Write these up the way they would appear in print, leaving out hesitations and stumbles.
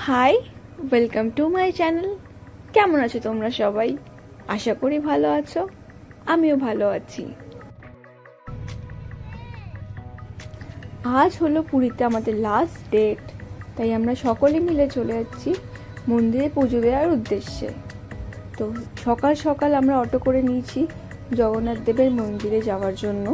High, welcome to my channel. কেমন আছো তোমরা সবাই? আশা করি ভালো আছো। আমিও ভালো আছি। আজ হলো পুরীতে আমাদের লাস্ট ডেট, তাই আমরা সকলে মিলে চলে যাচ্ছি মন্দিরে পুজো দেওয়ার উদ্দেশ্যে। তো সকাল সকাল আমরা অটো করে নিয়েছি জগন্নাথ দেবের মন্দিরে যাওয়ার জন্য।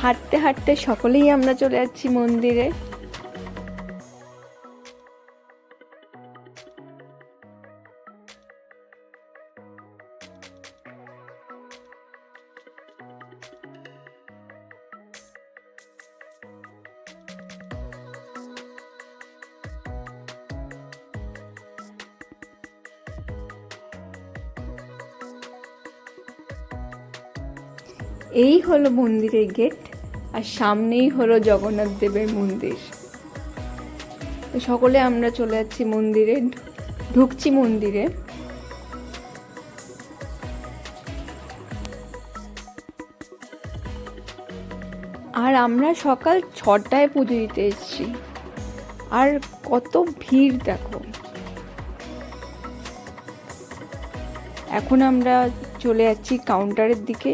হাঁটতে হাঁটতে সকলেই আমরা চলে যাচ্ছি মন্দিরে। এই হলো মন্দিরের গেট, আর সামনেই হলো জগন্নাথ দেবের মন্দির। তো সকলে আমরা চলে যাচ্ছি মন্দিরে, ঢুকছি মন্দিরে। আর আমরা সকাল 6টায় পুজো দিতে এসেছি, আর কত ভিড় দেখো। এখন আমরা চলে যাচ্ছি কাউন্টারের দিকে।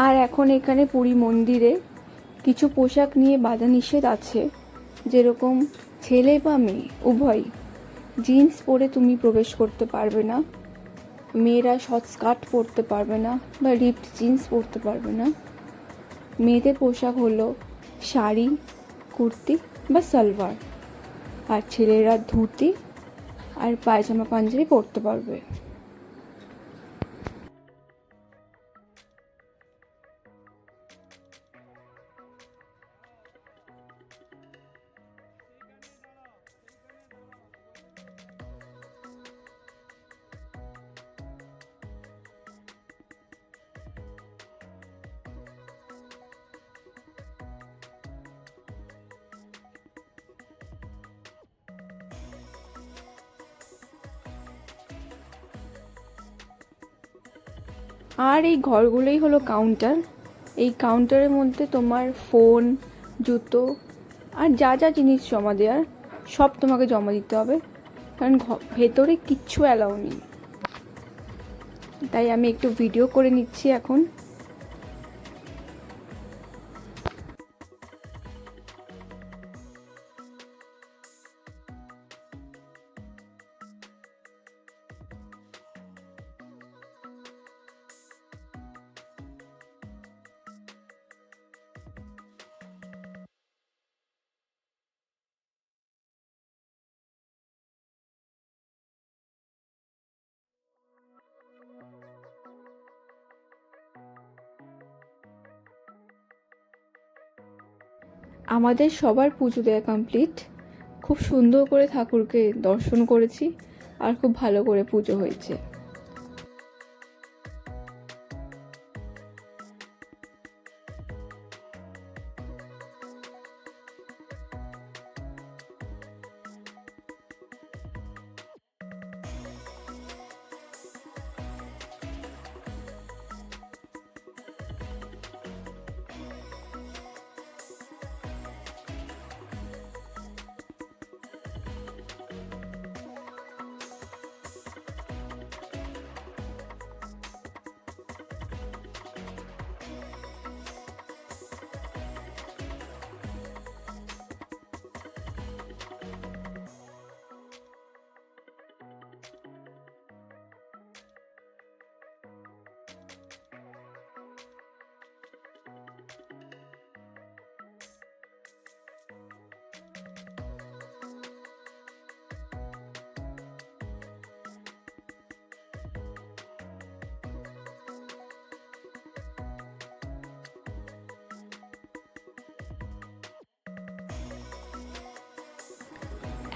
আর এখন এখানে পুরী মন্দিরে কিছু পোশাক নিয়ে বাধা নিষেধ আছে, যেরকম ছেলে বা মেয়ে উভয় জিন্স পরে তুমি প্রবেশ করতে পারবে না, মেয়েরা শর্ট স্কার্ট পরতে পারবে না বা রিপড জিন্স পরতে পারবে না। মেয়েদের পোশাক হলো শাড়ি, কুর্তি বা সালোয়ার, আর ছেলেরা ধুতি আর পায়জামা পাঞ্জাবি পরতে পারবে। আর এই ঘরগুলোই হলো কাউন্টার। এই কাউন্টারের মধ্যে তোমার ফোন, জুতো আর যা যা জিনিস জমা দেওয়ার সব তোমাকে জমা দিতে হবে, কারণ ভেতরে কিচ্ছু অ্যালাউ নেই। তাই আমি একটু ভিডিও করে নিচ্ছি এখন। আমাদের সবার পুজো দেওয়া কমপ্লিট। খুব সুন্দর করে ঠাকুরকে দর্শন করেছি, আর খুব ভালো করে পুজো হয়েছে।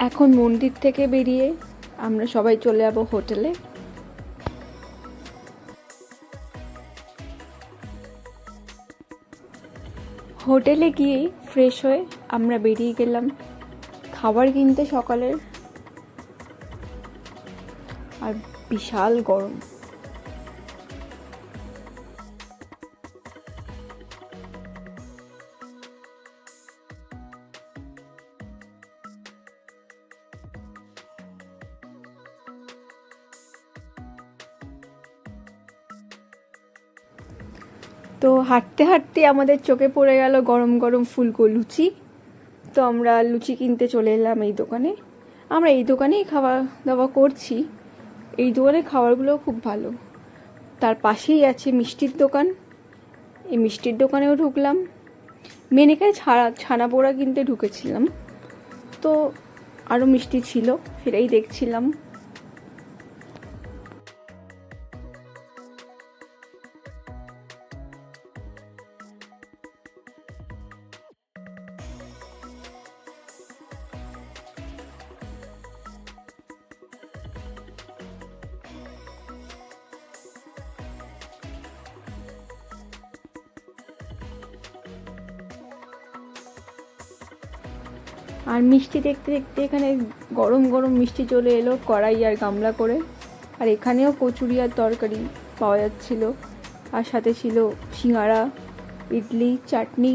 এখন মন্দির থেকে বেরিয়ে আমরা সবাই চলে যাব হোটেলে। হোটেলে গিয়েই ফ্রেশ হয়ে আমরা বেরিয়ে গেলাম খাবার কিনতে সকালের। আর বিশাল গরম। তো হাঁটতে হাঁটতে আমাদের চোখে পড়ে গেল গরম গরম ফুলকো লুচি। তো আমরা লুচি কিনতে চলে এলাম এই দোকানে। আমরা এই দোকানেই খাওয়া দাওয়া করছি। এই দোকানের খাবারগুলো খুব ভালো। তার পাশেই আছে মিষ্টির দোকান। এই মিষ্টির দোকানেও ঢুকলাম। মেন এখানে ছানা পোড়া কিনতে ঢুকেছিলাম। তো আরও মিষ্টি ছিল, সেটাই দেখছিলাম। আর মিষ্টি দেখতে দেখতে এখানে গরম গরম মিষ্টি চলে এলো কড়াই আর গামলা করে। আর এখানেও কচুরি আর তরকারি পাওয়া যাচ্ছিল। আর সাথে ছিল সিঙ্গাড়া, ইডলি, চাটনি।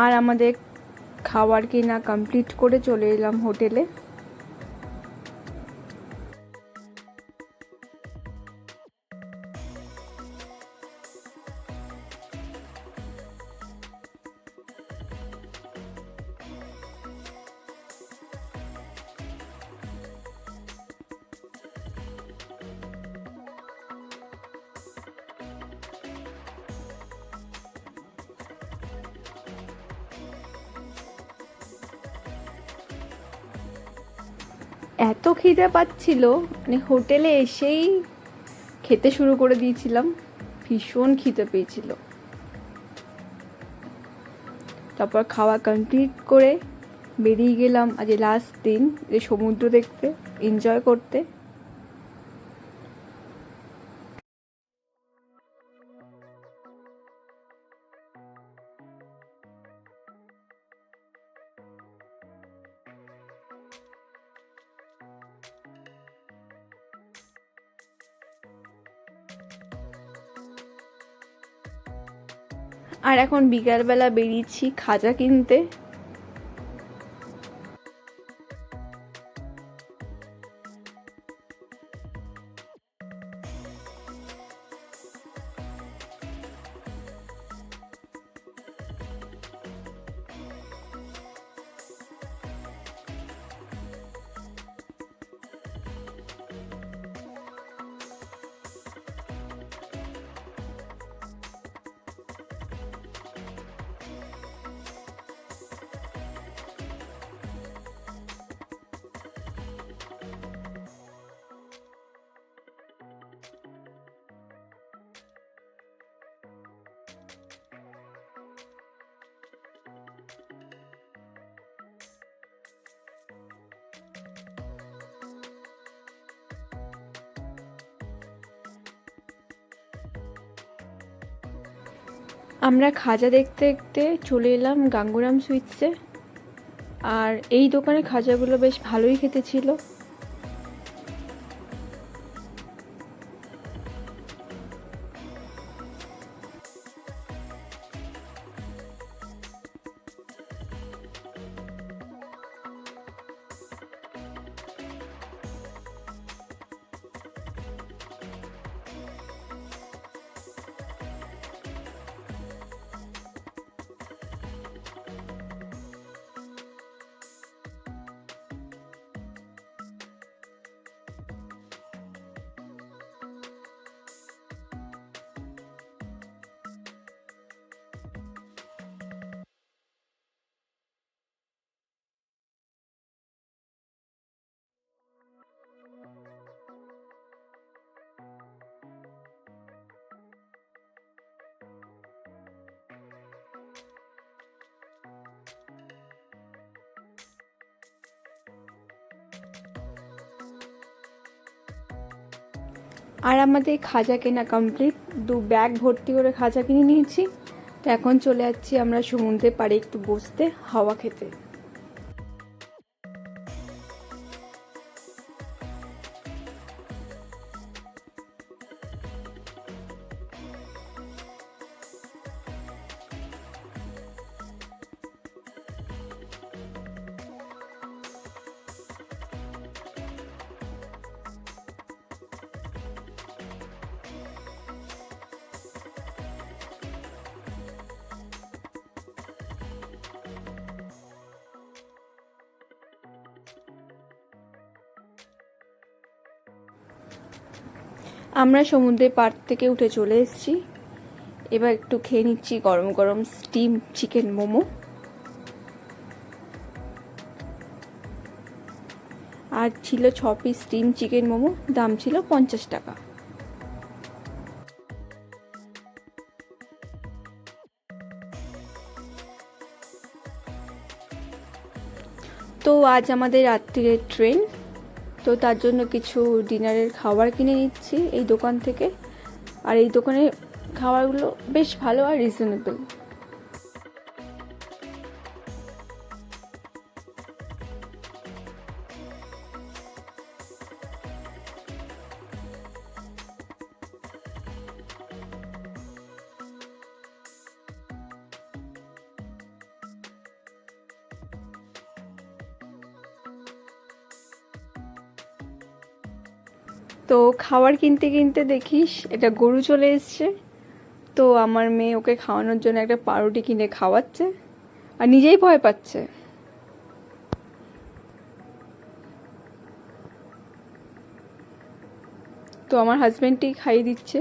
আর আমাদের খাবার কেনা কমপ্লিট করে চলে এলাম হোটেলে। এত খিদে পাচ্ছিল, মানে হোটেলে এসেই খেতে শুরু করে দিয়েছিলাম। ভীষণ খিদে পেয়েছিল। তারপর খাওয়া কমপ্লিট করে বেরিয়ে গেলাম আজ লাস্ট দিন যে সমুদ্র দেখতে, এনজয় করতে। আর এখন বিকালবেলা বেরিয়েছি খাজা কিনতে। আমরা খাজা দেখতে দেখতে চলে এলাম গাঙ্গুরাম সুইটসে। আর এই দোকানের খাজাগুলো বেশ ভালোই খেতে ছিল। আর আমাদের খাজা কেনা কমপ্লিট, 2 ব্যাগ ভর্তি করে খাজা কিনে নিয়েছি। তো এখন চলে যাচ্ছি আমরা সমুদ্রের পাড়ে একটু বসতে, হাওয়া খেতে। আমরা সমুদ্রের পাড় থেকে উঠে চলে এসেছি। এবার একটু খেয়ে নিচ্ছি গরম গরম স্টিম চিকেন মোমো। আর ছিল 6 পিস স্টিম চিকেন মোমো, দাম ছিল 50 টাকা। তো আজ আমাদের রাত্রিরের ট্রেন, তো তার জন্য কিছু ডিনারের খাবার কিনে নিচ্ছি এই দোকান থেকে। আর এই দোকানের খাবারগুলো বেশ ভালো আর রিজনেবল। তো খাবার কিনতে কিনতে দেখিস এটা গরু চলে এসছে। তো আমার মেয়ে ওকে খাওয়ানোর জন্য একটা পাউরুটি কিনে খাওয়াচ্ছে আর নিজেই ভয় পাচ্ছে। তো আমার হাজবেন্ডই খাইয়ে দিচ্ছে।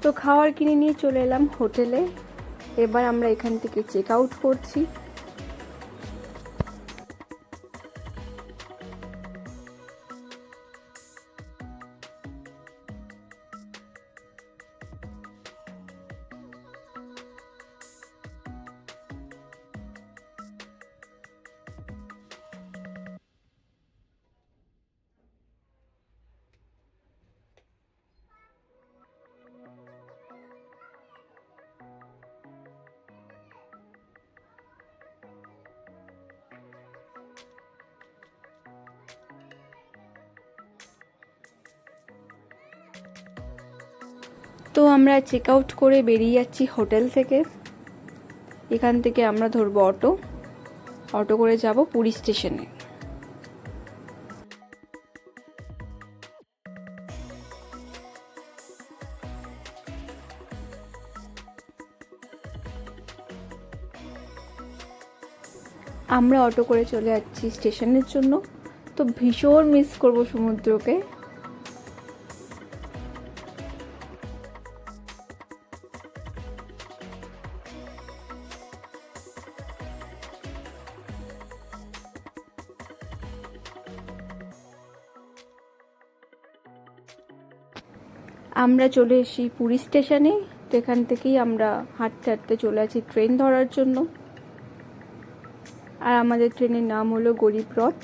তো খাবার কিনে নিয়ে চলে এলাম হোটেলে। এবার আমরা এখান থেকে চেক আউট করছি। তো আমরা চেক আউট করে বেরিয়ে যাচ্ছি হোটেল থেকে। এখান থেকে আমরা ধরবো অটো করে যাব পুরী স্টেশনে। আমরা অটো করে চলে যাচ্ছি স্টেশনের জন্য। তো ভীষণ মিস করব সমুদ্রকে। আমরা চলে এসেছি পুরী স্টেশনে। তো এখান থেকেই আমরা হাঁটতে হাঁটতে চলে আছি ট্রেন ধরার জন্য। আর আমাদের ট্রেনের নাম হলো গরিব রথ।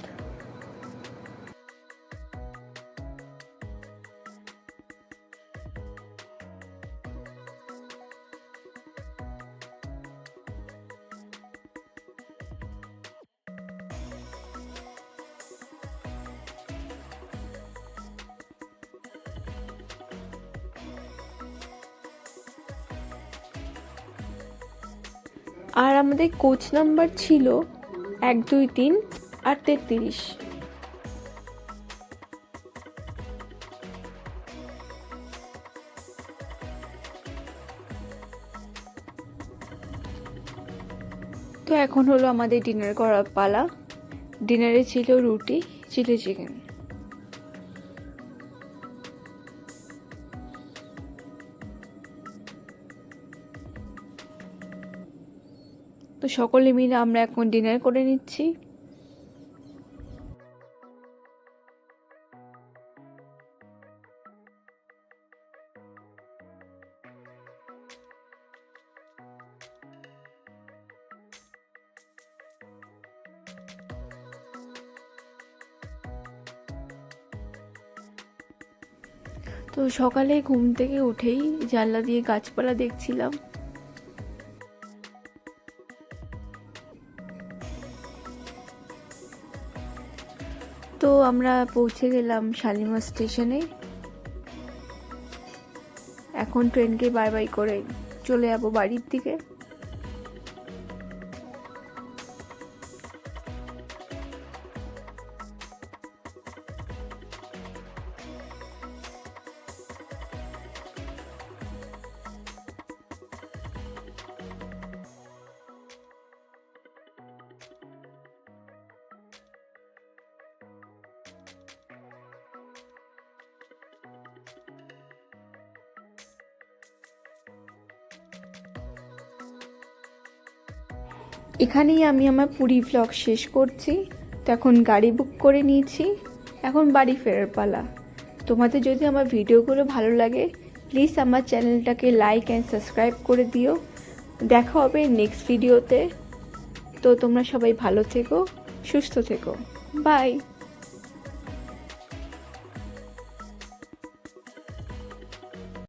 আর আমাদের কোচ নাম্বার ছিল 1, 2, 3 আর 33। তো এখন হলো আমাদের ডিনার করার পালা। ডিনারে ছিল রুটি, চিলি চিকেন। তো সকলে মিলে আমরা এখন ডিনার করে নিচ্ছি। তো সকালে ঘুম থেকে উঠেই জানলা দিয়ে গাছপালা দেখছিলাম। তো আমরা পৌঁছে গেলাম শালিমার স্টেশনে। এখন ট্রেনকে বাই বাই করে চলে যাবো বাড়ির দিকে। এখানেই আমি আমার পুরী ভ্লগ শেষ করছি। তো এখন গাড়ি বুক করে নিয়েছি, এখন বাড়ি ফেরার পালা। তোমাদের যদি আমার ভিডিওগুলো ভালো লাগে প্লিজ আমার চ্যানেলটাকে লাইক অ্যান্ড সাবস্ক্রাইব করে দিও। দেখা হবে নেক্সট ভিডিওতে। তো তোমরা সবাই ভালো থেকো, সুস্থ থেকো। বাই।